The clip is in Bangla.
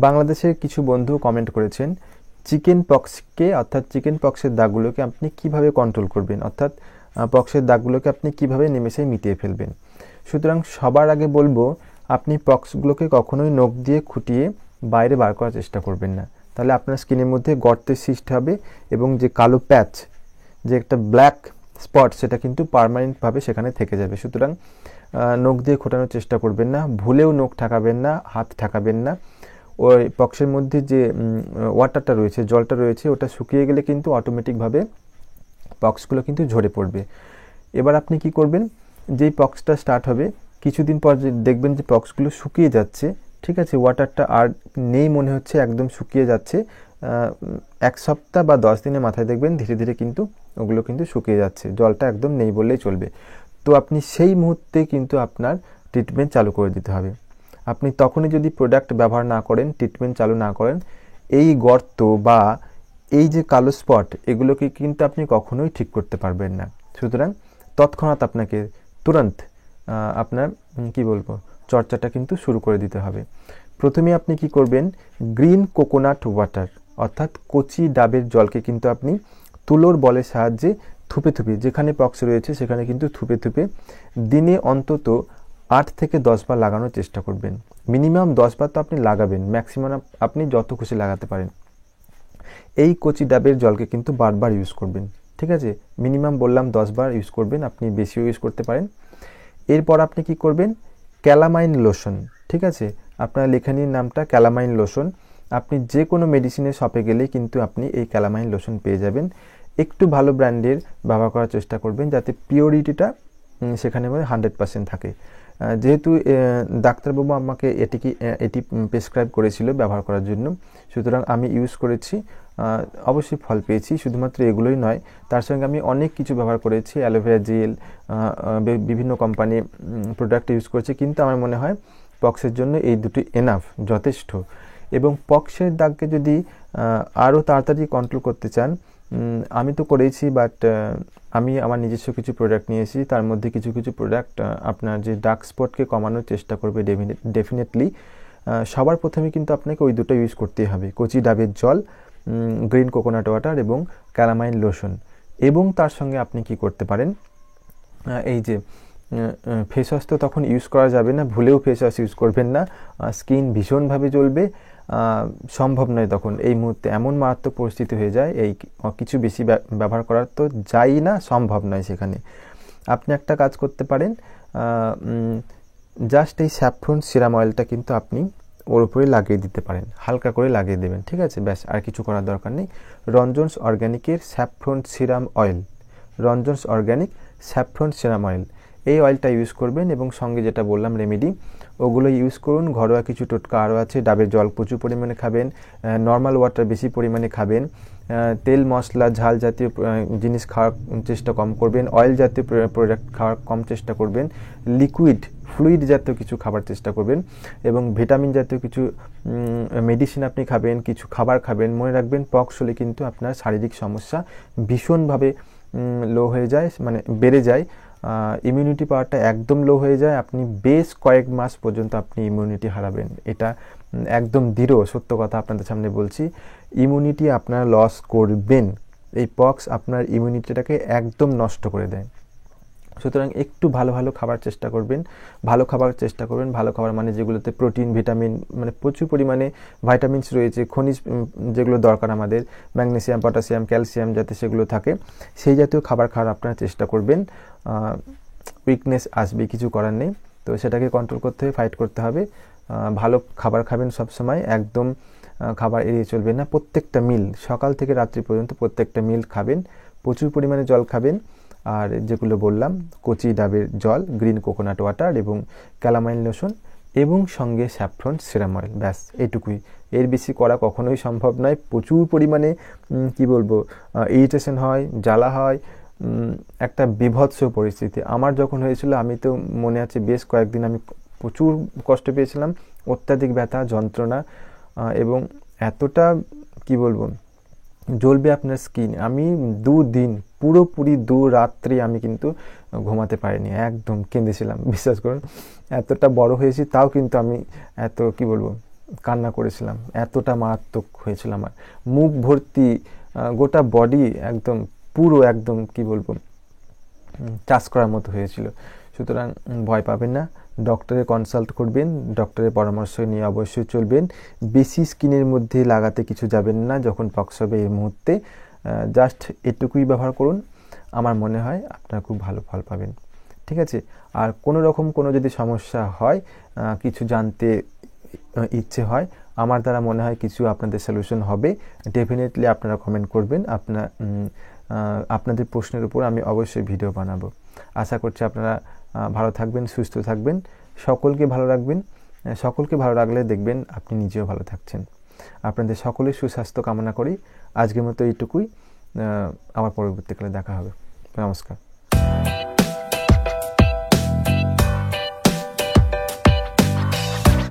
বাংলাদেশের কিছু বন্ধু কমেন্ট করেছেন চিকেন পক্সকে অর্থাৎ চিকেন পক্সের দাগগুলোকে আপনি কিভাবে কন্ট্রোল করবেন, অর্থাৎ পক্সের দাগগুলোকে আপনি কিভাবে নিমেষেই মিটিয়ে ফেলবেন। সুতরাং সবার আগে বলবো, আপনি পক্সগুলোকে কখনোই নখ দিয়ে খুঁটিয়ে বাইরে বার করার চেষ্টা করবেন না, তাহলে আপনার স্কিনের মধ্যে গর্তের সৃষ্টি হবে এবং যে কালো প্যাচ, যে একটা ব্ল্যাক স্পট, সেটা কিন্তু পার্মানেন্টভাবে সেখানে থেকে যাবে। সুতরাং নখ দিয়ে খোঁটানোর চেষ্টা করবেন না, ভুলেও নখ ঠেকাবেন না, হাত ঠেকাবেন না। ওই পক্সের মধ্যে যে ওয়াটারটা রয়েছে, জলটা রয়েছে, ওটা শুকিয়ে গেলে কিন্তু অটোমেটিকভাবে পক্সগুলো কিন্তু ঝরে পড়বে। এবার আপনি কি করবেন, যেই পক্সটা স্টার্ট হবে কিছুদিন পর দেখবেন যে পক্সগুলো শুকিয়ে যাচ্ছে, ঠিক আছে, ওয়াটারটা আর নেই মনে হচ্ছে, একদম শুকিয়ে যাচ্ছে। 1 সপ্তাহ বা 10 দিনের মাথায় দেখবেন ধীরে ধীরে কিন্তু ওগুলো কিন্তু শুকিয়ে যাচ্ছে, জলটা একদম নেই বললেই চলবে। তো আপনি সেই মুহূর্তে কিন্তু আপনার ট্রিটমেন্ট চালু করে দিতে হবে। আপনি তখনই যদি প্রোডাক্ট ব্যবহার না করেন, ট্রিটমেন্ট চালু না করেন, এই গর্ত বা এই যে কালো স্পট, এগুলোকে কিন্তু আপনি কখনোই ঠিক করতে পারবেন না। সুতরাং তৎক্ষণাৎ আপনাকে তুরন্ত আপনার কি বলবো চর্চাটা কিন্তু শুরু করে দিতে হবে। প্রথমে আপনি কি করবেন, গ্রিন কোকোনাট ওয়াটার অর্থাৎ কচি ডাবের জলকে কিন্তু আপনি তুলোর বলের সাহায্যে থুপে থুপে, যেখানে পক্স রয়েছে সেখানে কিন্তু থুপে থুপে দিনে অন্তত 8 থেকে 10 বার লাগানোর চেষ্টা করবেন। মিনিমাম 10 বার তো আপনি লাগাবেন, ম্যাক্সিমাম আপনি যত খুশি লাগাতে পারেন। এই কচি ডাবের জলকে কিন্তু বারবার ইউজ করবেন, ঠিক আছে। মিনিমাম বললাম 10 বার ইউজ করবেন, আপনি বেশিও ইউজ করতে পারেন। এরপর আপনি কি করবেন, ক্যালামাইন লোশন, ঠিক আছে, আপনার লেখানির নামটা ক্যালামাইন লোশন। আপনি যে কোনো মেডিসিনের শপে গেলেই কিন্তু আপনি এই ক্যালামাইন লোশন পেয়ে যাবেন। একটু ভালো ব্র্যান্ডের ব্যবহার করার চেষ্টা করবেন, যাতে পিওরিটিটা সেখানে 100% থাকে। যেহেতু ডাক্তারবাবু আমাকে এটি প্রেসক্রাইব করেছিল ব্যবহার করার জন্য, সুতরাং আমি ইউজ করেছি, অবশ্যই ফল পেয়েছি। শুধুমাত্র এগুলোই নয়, তার সঙ্গে আমি অনেক কিছু ব্যবহার করেছি, অ্যালোভেরা জেল, বিভিন্ন কোম্পানি প্রোডাক্ট ইউজ করেছি, কিন্তু আমার মনে হয় পক্সের জন্য এই দুটি এনাফ, যথেষ্ট। এবং পক্সের দাগকে যদি আরও তাড়াতাড়ি কন্ট্রোল করতে চান, আমি তো করেইছি, বাট আমি আমার নিজস্ব কিছু প্রোডাক্ট নিয়েছি। তার মধ্যে কিছু কিছু প্রোডাক্ট আপনার যে ডার্ক স্পটকে কমানোর চেষ্টা করবে ডেফিনেটলি। সবার প্রথমে কিন্তু আপনাকে ওই দুটো ইউজ করতেই হবে, কচি ডাবের জল, গ্রিন কোকোনাট ওয়াটার এবং ক্যালামাইন লোশন। এবং তার সঙ্গে আপনি কি করতে পারেন, এই যে ফেস ওয়াশ তো তখন ইউজ করা যাবে না, ভুলেও ফেস ওয়াশ ইউজ করবেন না, স্কিন ভীষণভাবে জ্বলবে, সম্ভব নয় তখন। এই মুহূর্তে এমন মারাত্মক পরিস্থিতি হয়ে যায়, এই কিছু বেশি ব্যবহার করার তো যাই না, সম্ভব নয় সেখানে। আপনি একটা কাজ করতে পারেন, জাস্ট এই স্যাফরন সিরাম অয়েলটা কিন্তু আপনি ওর উপরে লাগিয়ে দিতে পারেন, হালকা করে লাগিয়ে দেবেন, ঠিক আছে, ব্যাস, আর কিছু করার দরকার নেই। রঞ্জনস অর্গ্যানিকের saffron serum oil, Ranjans organic saffron serum oil, এই অয়েলটা ইউজ করবেন এবং সঙ্গে যেটা বললাম রেমেডি, ওগুলো ইউজ করুন। ঘরোয়া কিছু টোটকা আরও আছে, ডাবের জল প্রচুর পরিমাণে খাবেন, নর্মাল ওয়াটার বেশি পরিমাণে খাবেন, তেল মশলা ঝাল জাতীয় জিনিস খাওয়ার চেষ্টা কম করবেন, অয়েল জাতীয় প্রোডাক্ট খাওয়ার কম চেষ্টা করবেন, লিকুইড ফ্লুইড জাতীয় কিছু খাবার চেষ্টা করবেন, এবং ভিটামিন জাতীয় কিছু মেডিসিন আপনি খাবেন, কিছু খাবার খাবেন। মনে রাখবেন, পক্স হলে কিন্তু আপনার শারীরিক সমস্যা ভীষণভাবে লো হয়ে যায়, মানে বেড়ে যায়, ইমিউনিটি পাওয়ারটা একদম লো হয়ে যায়, আপনি বেশ কয়েক মাস পর্যন্ত আপনি ইমিউনিটি হারাবেন। এটা একদম দৃঢ় সত্য কথা আপনাদের সামনে বলছি, ইমিউনিটি আপনারা লস করবেন। এই পক্স আপনার ইমিউনিটিটাকে একদম নষ্ট করে দেয়। সুতরাং একটু ভালো ভালো খাবার চেষ্টা করবেন, ভালো খাবার চেষ্টা করবেন। ভালো খাবার মানে যেগুলোতে প্রোটিন, ভিটামিন, মানে প্রচুর পরিমাণে ভাইটামিনস রয়েছে, খনিজ যেগুলো দরকার আমাদের, ম্যাগনেসিয়াম, পটাশিয়াম, ক্যালসিয়াম, যাতে সেগুলো থাকে, সেই জাতীয় খাবার খাওয়ার আপনারা চেষ্টা করবেন। উইকনেস আসবে, কিছু করার নেই, তো সেটাকে কন্ট্রোল করতে হবে, ফাইট করতে হবে। ভালো খাবার খাবেন সবসময়, একদম খাবার এড়িয়ে চলবেন না। প্রত্যেকটা মিল, সকাল থেকে রাত্রি পর্যন্ত প্রত্যেকটা মিল খাবেন, প্রচুর পরিমাণে জল খাবেন, আর যেগুলো বললাম কচি ডাবের জল, গ্রিন কোকোনাট ওয়াটার এবং ক্যালামাইন লোশন, এবং সঙ্গে স্যাফরন সিরাম অয়েল, ব্যাস এইটুকুই। এর বেশি করা কখনোই সম্ভব নয়। প্রচুর পরিমাণে কি বলবো ইরিটেশন হয়, জ্বালা হয়, একটা বিভৎস পরিস্থিতি আমার যখন হয়েছিল, আমি তো মনে আছে বেশ কয়েকদিন আমি প্রচুর কষ্ট পেয়েছিলাম, অত্যাধিক ব্যথা, যন্ত্রণা, এবং এতটা কি বলবো জ্বলবে আপনার স্কিন। আমি 2 দিন পুরোপুরি 2 রাত্রি আমি কিন্তু ঘুমাতে পারিনি, একদম কেঁদেছিলাম, বিশ্বাস করুন। এতটা বড় হয়েছি তাও কিন্তু আমি এত কি বলবো কান্না করেছিলাম, এতটা মারাত্মক হয়েছিল আমার। মুখ ভর্তি, গোটা বডি একদম পুরো একদম কি বলবো চাষ করার মতো হয়েছিল। সুতরাং ভয় পাবেন না, ডক্টরে কনসাল্ট করবেন, ডক্টরের পরামর্শ নিয়ে অবশ্যই চলবেন। বেশি স্কিনের মধ্যে লাগাতে কিছু যাবেন না যখন পক্স হবে এই মুহূর্তে। জাস্ট এটুকুই ব্যবহার করুন, আমার মনে হয় আপনারা খুব ভালো ফল পাবেন। ঠিক আছে? আর কোনো রকম কোনো যদি সমস্যা হয়, কিছু জানতে ইচ্ছে হয়, আমার দ্বারা মনে হয় কিছু আপনাদের সলিউশন হবে, ডেফিনেটলি আপনারা কমেন্ট করবেন। আপনাদের প্রশ্নের উপর আমি অবশ্যই ভিডিও বানাবো। আশা করছি আপনারা ভালো থাকবেন, সুস্থ থাকবেন, সকলকে ভালো রাখবেন। সকলকে ভালো রাখলে দেখবেন আপনি নিজেও ভালো থাকছেন। আপনাদের সকলের সুস্বাস্থ্য কামনা করি। আজকের মতো এইটুকুই, আবার পরবর্তীকালে দেখা হবে। নমস্কার।